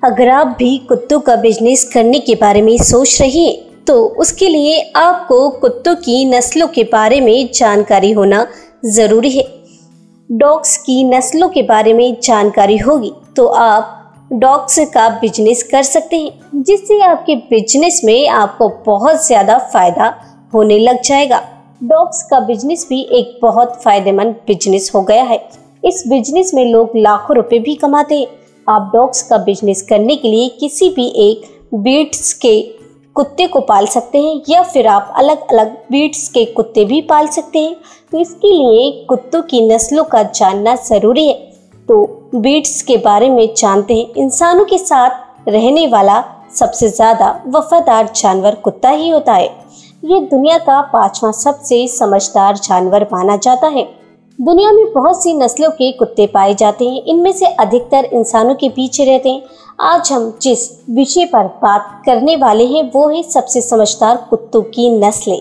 अगर आप भी कुत्तों का बिजनेस करने के बारे में सोच रहे हैं तो उसके लिए आपको कुत्तों की नस्लों के बारे में जानकारी होना ज़रूरी है। डॉग्स की नस्लों के बारे में जानकारी होगी तो आप डॉग्स का बिजनेस कर सकते हैं, जिससे आपके बिजनेस में आपको बहुत ज़्यादा फ़ायदा होने लग जाएगा। डॉग्स का बिजनेस भी एक बहुत फ़ायदेमंद बिजनेस हो गया है। इस बिजनेस में लोग लाखों रुपए भी कमाते हैं। आप डॉग्स का बिजनेस करने के लिए किसी भी एक ब्रीड्स के कुत्ते को पाल सकते हैं या फिर आप अलग अलग ब्रीड्स के कुत्ते भी पाल सकते हैं। तो इसके लिए कुत्तों की नस्लों का जानना ज़रूरी है। तो ब्रीड्स के बारे में जानते हैं। इंसानों के साथ रहने वाला सबसे ज़्यादा वफादार जानवर कुत्ता ही होता है। ये दुनिया का 5वां सबसे समझदार जानवर माना जाता है। दुनिया में बहुत सी नस्लों के कुत्ते पाए जाते हैं। इनमें से अधिकतर इंसानों के पीछे रहते हैं। आज हम जिस विषय पर बात करने वाले हैं वो है सबसे समझदार कुत्तों की नस्लें।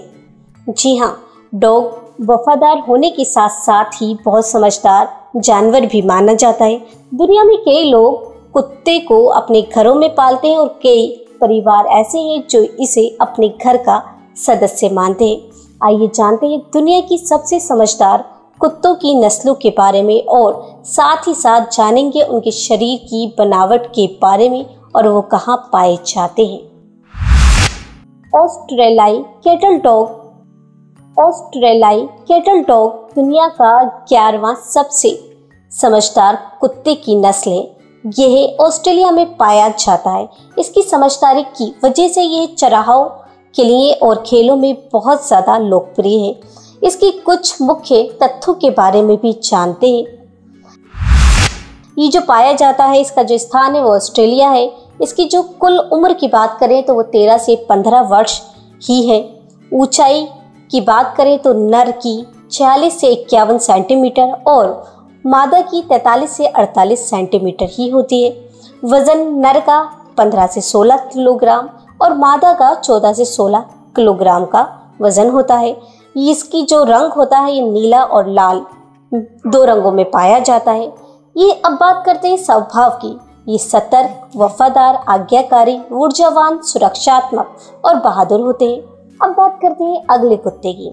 जी हाँ, डॉग वफादार होने के साथ साथ ही बहुत समझदार जानवर भी माना जाता है। दुनिया में कई लोग कुत्ते को अपने घरों में पालते हैं और कई परिवार ऐसे हैं जो इसे अपने घर का सदस्य मानते हैं। आइए जानते हैं दुनिया की सबसे समझदार कुत्तों की नस्लों के बारे में और साथ ही साथ जानेंगे उनके शरीर की बनावट के बारे में और वो कहाँ पाए जाते हैं। ऑस्ट्रेलियाई केटल डॉग। ऑस्ट्रेलियाई केटल डॉग दुनिया का 11वां सबसे समझदार कुत्ते की नस्ल है। यह ऑस्ट्रेलिया में पाया जाता है। इसकी समझदारी की वजह से यह चराहों के लिए और खेलों में बहुत ज़्यादा लोकप्रिय है। इसकी कुछ मुख्य तथ्यों के बारे में भी जानते हैं। ये जो पाया जाता है, इसका जो स्थान है वो ऑस्ट्रेलिया है। इसकी जो कुल उम्र की बात करें तो वो 13 से 15 वर्ष ही है। ऊंचाई की बात करें तो नर की 46 से 51 सेंटीमीटर और मादा की 43 से 48 सेंटीमीटर ही होती है। वजन नर का 15 से 16 किलोग्राम और मादा का 14 से 16 किलोग्राम का वजन होता है। इसकी जो रंग होता है ये नीला और लाल 2 रंगों में पाया जाता है। ये अब बात करते हैं स्वभाव की। ये सतर्क, वफादार, आज्ञाकारी, ऊर्जावान, सुरक्षात्मक और बहादुर होते हैं। अब बात करते हैं अगले कुत्ते की।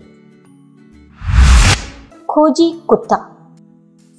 खोजी कुत्ता।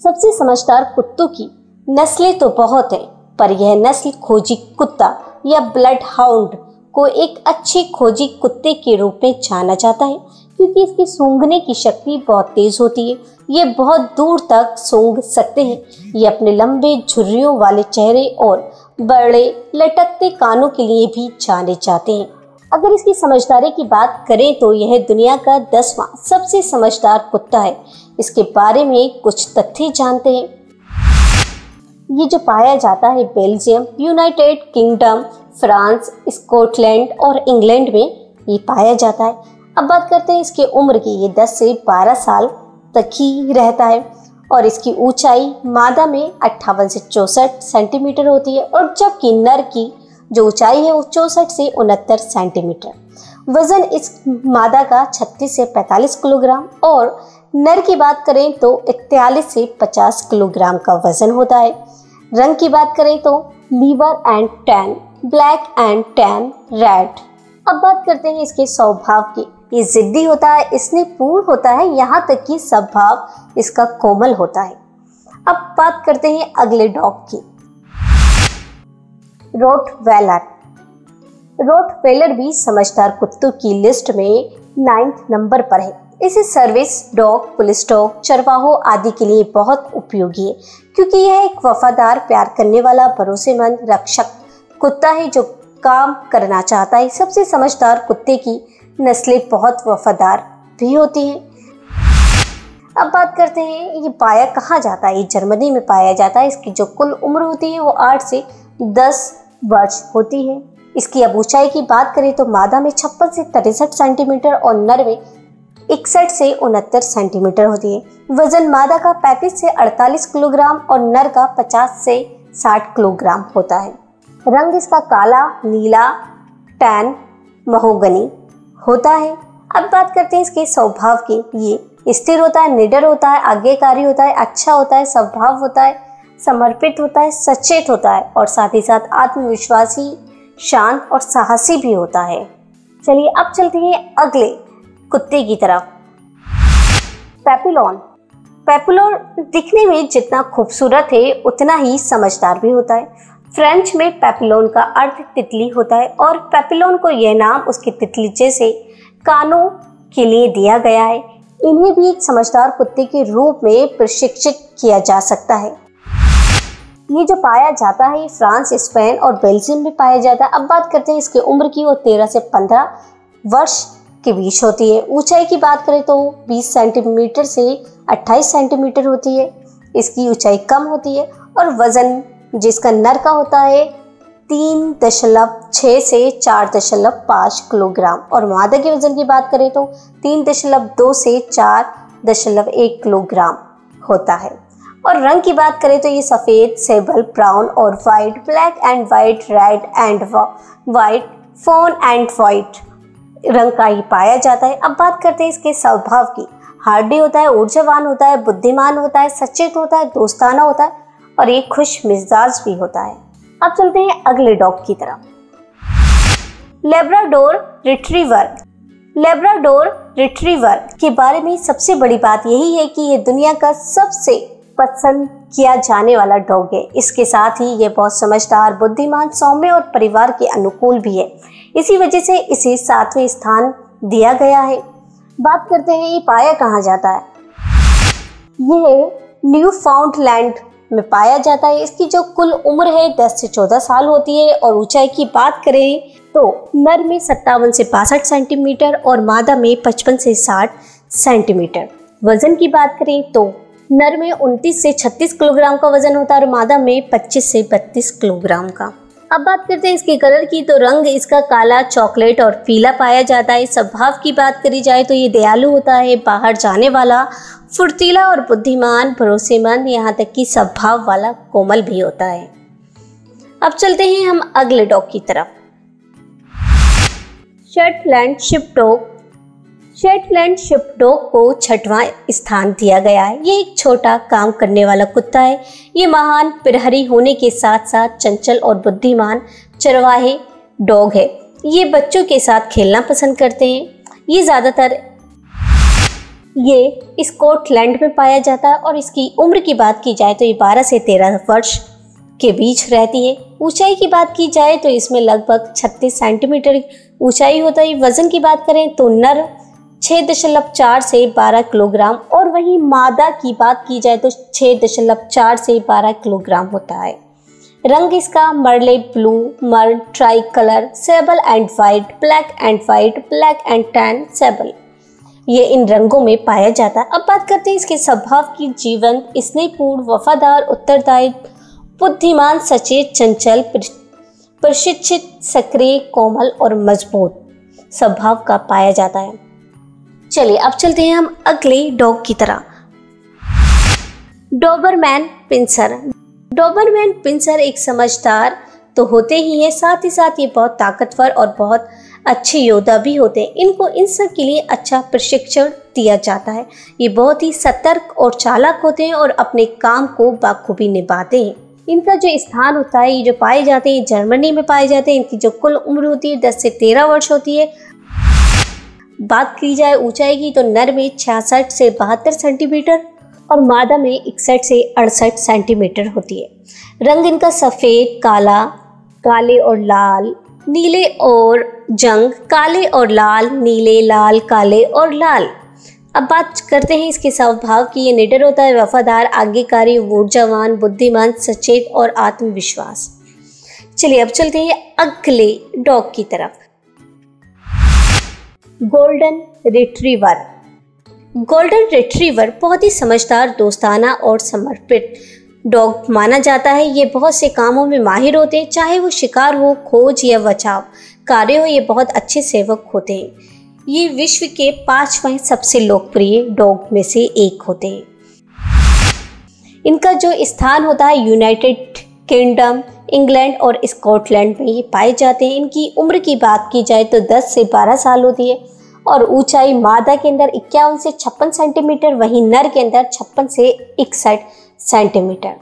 सबसे समझदार कुत्तों की नस्लें तो बहुत हैं, पर यह नस्ल खोजी कुत्ता या ब्लड हाउंड को एक अच्छे खोजी कुत्ते के रूप में जाना जाता है, क्योंकि इसकी सूंघने की शक्ति बहुत तेज होती है। ये बहुत दूर तक सूंघ सकते हैं। ये अपने लंबे झुर्रियों वाले चेहरे और बड़े लटकते कानों के लिए भी जाने जाते हैं। अगर इसकी समझदारी की बात करें तो यह दुनिया का 10वां सबसे समझदार कुत्ता है। इसके बारे में कुछ तथ्य जानते हैं। ये जो पाया जाता है Belgium, United kingdom, France, Scotland और इंग्लैंड में ये पाया जाता है। अब बात करते हैं इसकी उम्र की। ये 10 से 12 साल तक ही रहता है और इसकी ऊंचाई मादा में 58 से 64 सेंटीमीटर होती है और जबकि नर की जो ऊंचाई है वो 64 से 69 सेंटीमीटर। वजन इस मादा का 36 से 45 किलोग्राम और नर की बात करें तो 41 से 50 किलोग्राम का वजन होता है। रंग की बात करें तो liver and tan, black and tan red. अब बात करते हैं इसके स्वभाव की। ये जिद्दी होता है, स्नेहपूर्ण होता है, यहाँ तक कि स्वभाव इसका कोमल होता है। अब बात करते हैं अगले डॉग की। रोटवेलर। रोटवेलर भी समझदार कुत्तों की लिस्ट में 9th नंबर पर है। इसे सर्विस डॉग, पुलिस डॉग, चरवाहों आदि के लिए बहुत उपयोगी है, क्योंकि यह एक वफादार, प्यार करने वाला, भरोसेमंद रक्षक कुत्ता है जो काम करना चाहता है। सबसे समझदार कुत्ते की नस्लें बहुत वफादार भी होती हैं। अब बात करते हैं ये पाया कहाँ जाता है। ये जर्मनी में पाया जाता है। इसकी जो कुल उम्र होती है वो 8 से 10 वर्ष होती है। इसकी अब ऊंचाई की बात करें तो मादा में 56 से 63 सेंटीमीटर और नर में 61 से 69 सेंटीमीटर होती है। वजन मादा का 35 से 48 किलोग्राम और नर का 50 से 60 किलोग्राम होता है। रंग इसका काला, नीला, टैन, महोगनी होता है। अब बात करते हैं इसके स्वभाव की। ये स्थिर होता है, निडर होता है, आज्ञाकारी होता है, अच्छा होता है, स्वभाव होता है, समर्पित होता है, सचेत होता है और साथ ही साथ आत्मविश्वासी, शांत और साहसी भी होता है। चलिए अब चलते हैं अगले कुत्ते की तरफ। पैपिलोन। पैपिलोन दिखने में जितना खूबसूरत है उतना ही समझदार भी होता है। फ्रेंच में पैपिलोन का अर्थ तितली होता है और पैपिलोन को यह नाम उसके तितली जैसे कानों के लिए दिया गया है। इन्हें भी एक समझदार कुत्ते के रूप में प्रशिक्षित किया जा सकता है। ये जो पाया जाता है फ्रांस, स्पेन और बेल्जियम में पाया जाता है। अब बात करते हैं इसकी उम्र की, वो 13 से 15 वर्ष के बीच होती है। ऊंचाई की बात करें तो 20 सेंटीमीटर से 28 सेंटीमीटर होती है। इसकी ऊंचाई कम होती है और वजन जिसका नर का होता है 3.6 से 4.5 किलोग्राम और मादा के वजन की बात करें तो 3.2 से 4.1 किलोग्राम होता है। और रंग की बात करें तो ये सफ़ेद, सेबल, ब्राउन और white, black and white, red and white, phone and white रंग का ही पाया जाता है। अब बात करते हैं इसके स्वभाव की। हार्डी होता है, ऊर्जावान होता है, बुद्धिमान होता है, सचेत होता है, दोस्ताना होता है और एक खुश मिजाज भी होता है। अब चलते हैं अगले डॉग की तरफ। Labrador retriever. लेब्राडोर रिट्रीवर के बारे में सबसे बड़ी बात यही है कि ये दुनिया का सबसे पसंद किया जाने वाला डॉग है। इसके साथ ही ये बहुत समझदार, बुद्धिमान, सौम्य और परिवार के अनुकूल भी है। इसी वजह से इसे 7वें स्थान दिया गया है। बात करते हैं ये पाया कहाँ जाता है। ये न्यूफाउंडलैंड में पाया जाता है। इसकी जो कुल उम्र है 10 से 14 साल होती है और ऊंचाई की बात करें तो नर में 57 से 62 सेंटीमीटर और मादा में 55 से 60 सेंटीमीटर। वजन की बात करें तो नर में 29 से 36 किलोग्राम का वजन होता है और मादा में 25 से 32 किलोग्राम का। अब बात करते हैं इसके कलर की, तो रंग इसका काला, चॉकलेट और पीला पाया जाता है। स्वभाव की बात करी जाए तो ये दयालु होता है, बाहर जाने वाला, फुर्तीला और बुद्धिमान, भरोसेमंद, यहाँ तक कि स्वभाव वाला, कोमल भी होता है। अब चलते हैं हम अगले डॉग की तरफ। शेटलैंड शिपडॉग। शेटलैंड शिपडॉग को 6वां स्थान दिया गया है। ये एक छोटा काम करने वाला कुत्ता है। ये महान प्रहरी होने के साथ साथ चंचल और बुद्धिमान चरवाहे डॉग है। ये बच्चों के साथ खेलना पसंद करते हैं। ये ज़्यादातर ये स्कॉटलैंड में पाया जाता है और इसकी उम्र की बात की जाए तो ये 12 से 13 वर्ष के बीच रहती है। ऊंचाई की बात की जाए तो इसमें लगभग 36 सेंटीमीटर ऊंचाई होता है। वजन की बात करें तो नर 6.4 से 12 किलोग्राम और वहीं मादा की बात की जाए तो 6.4 से 12 किलोग्राम होता है। रंग इसका merle blue, merle, tri colour, sable and white, black and white, black and tan sable, ये इन रंगों में पाया जाता है। अब बात करते हैं इसके स्वभाव की। जीवंत, स्नेहपूर्ण, वफादार, उत्तरदायी, बुद्धिमान, सचेत, चंचल, प्रशिक्षित, सक्रिय, कोमल और मजबूत स्वभाव का पाया जाता है। चलिए अब चलते हैं हम अगले डॉग की तरह। Dobermann pincer. डोबरमैन पिंसर एक समझदार तो होते ही है, साथ ही साथ ये बहुत ताकतवर और बहुत अच्छे योद्धा भी होते हैं। इनको इन सब के लिए अच्छा प्रशिक्षण दिया जाता है। ये बहुत ही सतर्क और चालाक होते हैं और अपने काम को बाखूबी निभाते हैं। इनका जो स्थान होता है, ये जो पाए जाते हैं जर्मनी में पाए जाते हैं। इनकी जो कुल उम्र होती है 10 से 13 वर्ष होती है। बात की जाए ऊंचाई की तो नर में 66 से 72 सेंटीमीटर और मादा में 61 से 68 सेंटीमीटर होती है। रंग इनका सफ़ेद, काला, काले और लाल, नीले और जंग, काले और लाल, नीले, लाल, काले और लाल। अब बात करते हैं इसके स्वभाव की। ये निडर होता है, वफादार, आज्ञाकारी, ऊर्जावान, बुद्धिमान, सचेत और आत्मविश्वास। चलिए अब चलते हैं अगले डॉग की तरफ। Golden retriever. गोल्डन रिट्रीवर बहुत ही समझदार, दोस्ताना और समर्पित डॉग माना जाता है। ये बहुत से कामों में माहिर होते हैं, चाहे वो शिकार हो, खोज या बचाव कार्य हो। ये बहुत अच्छे सेवक होते हैं। ये विश्व के 5वें सबसे लोकप्रिय डॉग में से एक होते हैं। इनका जो स्थान होता है यूनाइटेड किंगडम, इंग्लैंड और स्कॉटलैंड में ये पाए जाते हैं। इनकी उम्र की बात की जाए तो 10 से 12 साल होती है और ऊंचाई मादा के अंदर 51 से 56 सेंटीमीटर, वहीं नर के अंदर 56 से 61 सेंटीमीटर।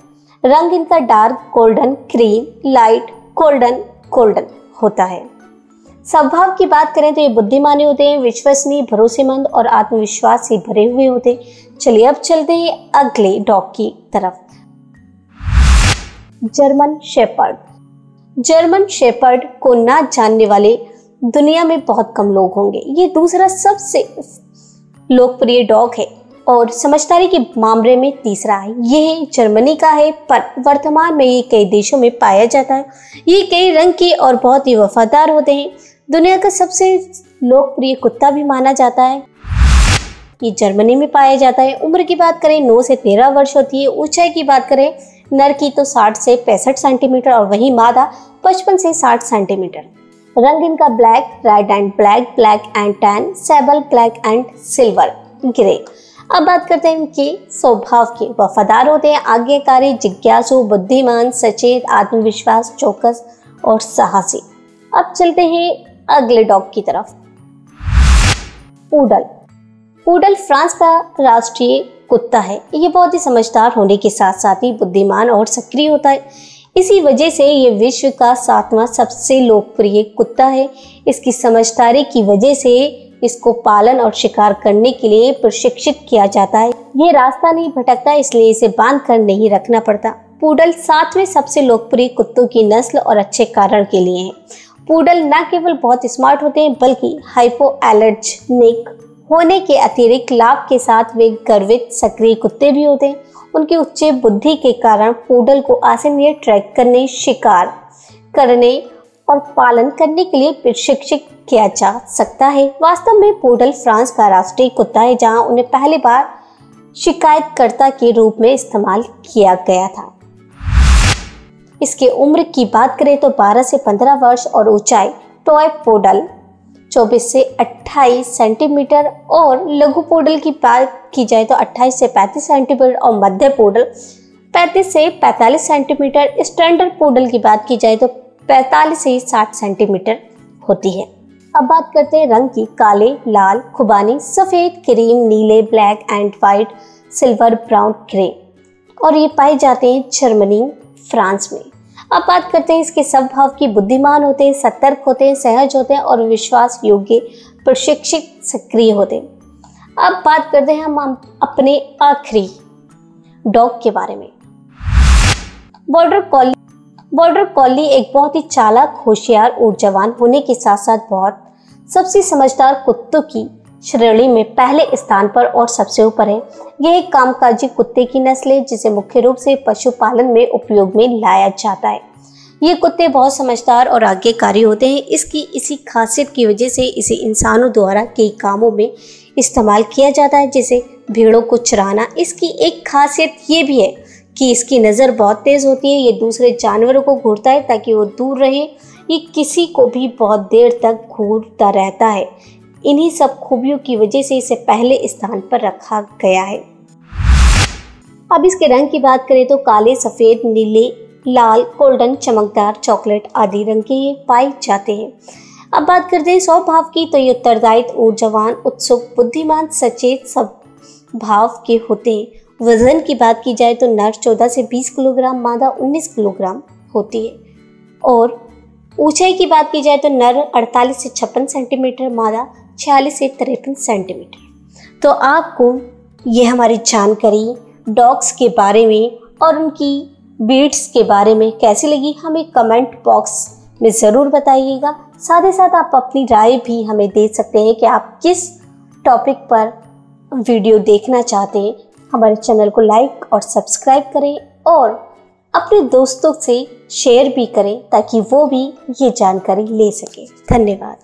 रंग इनका dark golden, cream, light golden, golden होता है। स्वभाव की बात करें तो ये बुद्धिमानी होते हैं, विश्वसनीय, भरोसेमंद और आत्मविश्वास से भरे हुए होते हैं। चलिए अब चलते हैं अगले डॉग की तरफ। German shepherd. जर्मन शेपर्ड को ना जानने वाले दुनिया में बहुत कम लोग होंगे। ये दूसरा सबसे लोकप्रिय डॉग है और समझदारी के मामले में तीसरा है। यह जर्मनी का है पर वर्तमान में ये कई देशों में पाया जाता है। ये कई रंग के और बहुत ही वफादार होते हैं। दुनिया का सबसे लोकप्रिय कुत्ता भी माना जाता है। ये जर्मनी में पाया जाता है। उम्र की बात करें 9 से 13 वर्ष होती है। ऊंचाई की बात करें नर की तो 60 से 65 सेंटीमीटर और वहीं मादा 55 से 60 सेंटीमीटर। रंग इनका black, red and black, black and tan, sable black and silver grey. अब बात करते हैं इनके स्वभाव के। वफादार होते हैं, आज्ञाकारी, जिज्ञासु, बुद्धिमान, सचेत, आत्मविश्वास, चौकस और साहसी। अब चलते हैं अगले डॉग की तरफ। पूडल। पूडल फ्रांस का राष्ट्रीय कुत्ता है। ये बहुत ही समझदार होने के साथ साथ ही बुद्धिमान और सक्रिय होता है। इसी वजह से ये विश्व का 7वां सबसे लोकप्रिय कुत्ता है। इसकी समझदारी की वजह से इसको पालन और शिकार करने के लिए प्रशिक्षित किया जाता है। ये रास्ता नहीं भटकता, इसलिए इसे बांध कर नहीं रखना पड़ता। पूडल 7वें सबसे लोकप्रिय कुत्तों की नस्ल और अच्छे कारण के लिए है। पूडल न केवल बहुत स्मार्ट होते हैं बल्कि हाइपोएलर्जेनिक होने के अतिरिक्त लाभ के साथ वे गर्वित, सक्रिय कुत्ते भी होते हैं। उनकी उच्च बुद्धि के कारण पूडल को आसानी ट्रैक करने, शिकार करने और पालन करने के लिए प्रशिक्षित किया जा सकता है। वास्तव में पूडल फ्रांस का राष्ट्रीय कुत्ता है, जहां उन्हें पहली बार शिकायतकर्ता के रूप में इस्तेमाल किया गया था। इसके उम्र की बात करें तो 12 से 15 वर्ष और ऊंचाई टॉय पूडल 24 से 28 सेंटीमीटर और लघु पूडल की बात की जाए तो 28 से 35 सेंटीमीटर और मध्य पूडल 35 से 45 सेंटीमीटर। स्टैंडर्ड पूडल की बात की जाए तो 45 से 60 सेंटीमीटर होती है। अब बात करते हैं रंग की। काले, लाल, खुबानी, सफ़ेद, क्रीम, नीले, black and white, silver, brown, grey और ये पाए जाते हैं जर्मनी, फ्रांस में। अब बात करते हैं इसके स्वभाव की। बुद्धिमान होते हैं, सतर्क होते हैं, सहज होते हैं और विश्वास योग्य, प्रशिक्षित, सक्रिय होते हैं। अब बात करते हैं हम अपने आखिरी डॉग के बारे में। बॉर्डर कॉली। बॉर्डर कॉली एक बहुत ही चालाक, होशियार, ऊर्जावान होने के साथ साथ बहुत सबसे समझदार कुत्तों की श्रेणी में पहले स्थान पर और सबसे ऊपर है। यह एक कामकाजी कुत्ते की नस्ल है जिसे मुख्य रूप से पशुपालन में उपयोग में लाया जाता है। ये कुत्ते बहुत समझदार और आज्ञाकारी होते हैं। इसकी इसी खासियत की वजह से इसे इंसानों द्वारा कई कामों में इस्तेमाल किया जाता है, जैसे भेड़ों को चराना। इसकी एक खासियत ये भी है कि इसकी नज़र बहुत तेज़ होती है। ये दूसरे जानवरों को घूरता है ताकि वो दूर रहे। ये किसी को भी बहुत देर तक घूरता रहता है। इन्हीं सब खूबियों की वजह से इसे पहले स्थान पर रखा गया है। अब इसके रंग की बात करें तो काले, सफ़ेद, नीले, लाल, गोल्डन, चमकदार, चॉकलेट आदि रंग के ये पाए जाते हैं। अब बात करते हैं स्वभाव की तो ये उत्तरदायित्व, ऊर्जावान, उत्सुक, बुद्धिमान, सचेत स्वभाव के होते हैं। वजन की बात की जाए तो नर 14 से 20 किलोग्राम, मादा 19 किलोग्राम होती है और ऊंचाई की बात की जाए तो नर 48 से 56 सेंटीमीटर, मादा 46 से 53 सेंटीमीटर। तो आपको ये हमारी जानकारी डॉग्स के बारे में और उनकी ब्रीड्स के बारे में कैसी लगी, हमें कमेंट बॉक्स में ज़रूर बताइएगा। साथ ही साथ आप अपनी राय भी हमें दे सकते हैं कि आप किस टॉपिक पर वीडियो देखना चाहते हैं। हमारे चैनल को लाइक और सब्सक्राइब करें और अपने दोस्तों से शेयर भी करें ताकि वो भी ये जानकारी ले सकें। धन्यवाद।